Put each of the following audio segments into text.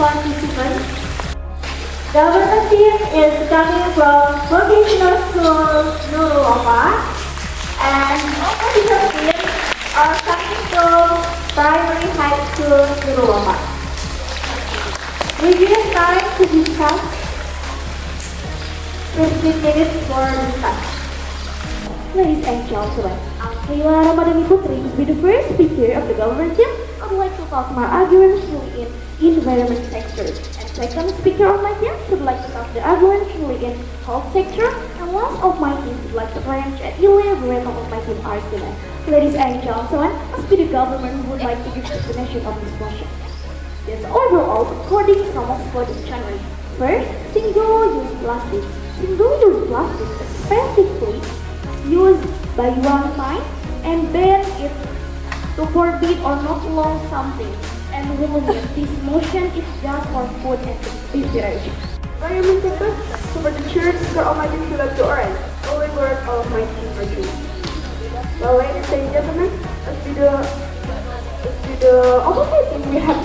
participants. Government team is coming from vocational school Nurul Wafa, and officer team are coming from primary high school Nurul Wafa. We give time to discuss 15 minutes for discussion. Ladies and gentlemen, I'm Kayla Ramadhani Putri, to be the first speaker of the government team. I would like to talk my arguments really in environment sector. And second speaker of my team would like to talk the arguments really in health sector. And last of my team would like to arrange and elaborate on my team argument. Ladies and gentlemen, as be the government would like to give explanation of this motion. Yes, overall, according to Thomas for this January. First, single-use plastic. Single-use plastic is specifically used by one time and ban it to forbid or not allow something, and ruling this motion is just for food and beverage. Environment sector, super the church for all my team to like to orange. Only word of my team are true. Well, ladies and gentlemen, as with the opposite, we have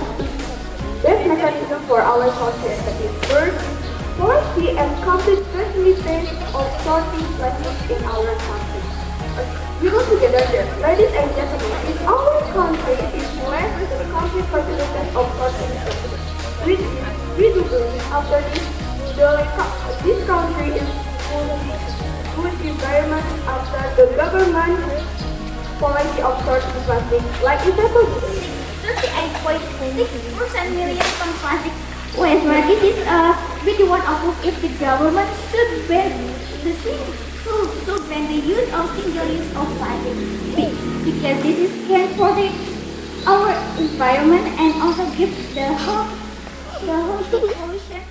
best mechanism for our culture that is first, policy and complete facilitation of sorting plastic in our country. We go together there. Ladies and gentlemen, in our country is blessed with the complete facilitation of sorting plastic. We do believe after this country is good environment after the government policy of sorting plastic. Like example, 38.6% million ton plastic waste, where this is really one of if the government should ban the should ban the use of single use of plastic, because this is can protect our environment and also give the whole solution.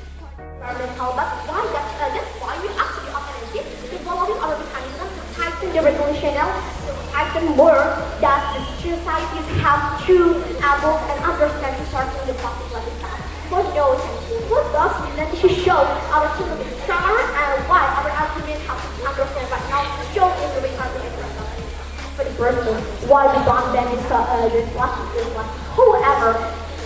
How about why that's why we actually operated the following our mechanism to tighten the regulation now, to tighten more that the societies have to able and understand to sorting the plastic lifestyle. For those who does Melatih to show our children is stronger and why our argument have to be understand but now show in the requirement for the person why we don't ban the plastic. However,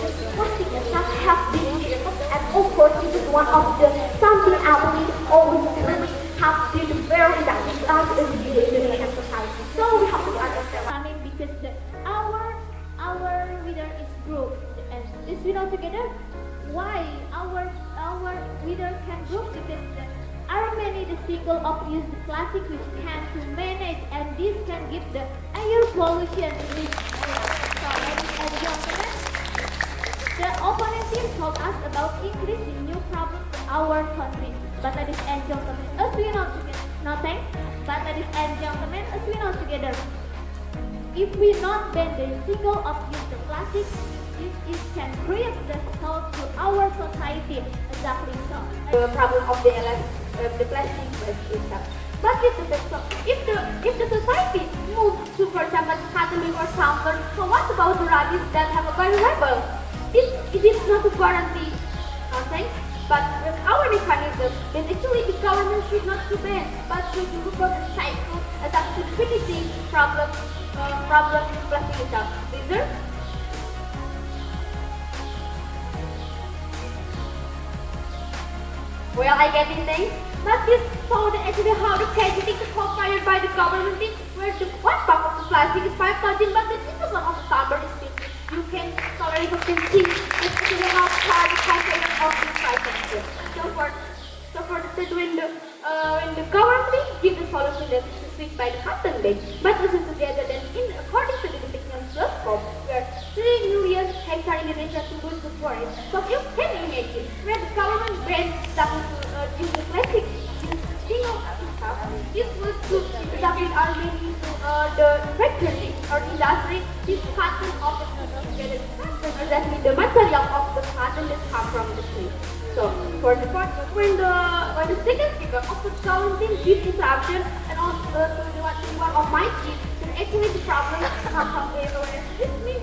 this plastic itself has been used, and of course this is one of the something I believe always really have been very that is us in the Indonesian society. So we have to understand. I mean, because our reader is group, and this we know together. Why our reader can group, because there are many the single-use plastic which can to manage, and this can give the air pollution. Which, so ladies and gentlemen, the opponent team told us about increase the new problem in our country. But ladies and gentlemen, as we know together, no thanks. But ladies and gentlemen, as we know together, if we not ban the single-use plastic, this can create the thought to our society. Exactly so. The problem of the plastic waste itself. But if the society moves to, for example, Catholic or something, so what about the rabbis that have a very rebel? It is not a guarantee nothing, but with our mechanism, then actually the government should not to ban, but should look for the cycle that should finishing problem in plastic itself. These well, I get it, things, but this showed actually how the casualty is provided by the government thing, where the one part of the plastic is 5,000, but the thickness one of the carbon is 50. You can already see especially how far the calculation of this 5,000. So when the government give the solution that is switched by the cotton bag, but listen together then according to the depiction platform, where 3 million hectares in Indonesia to lose the forest. So you can imagine where the government bans use the plastic single stuff. This was to establish our meaning the factory or industry. This cotton of the together exactly the material of the cotton that come from the tree. So for the part when the second speaker of the government gives interruption and also to the one of my kids, then actually the problem comes from everywhere. This means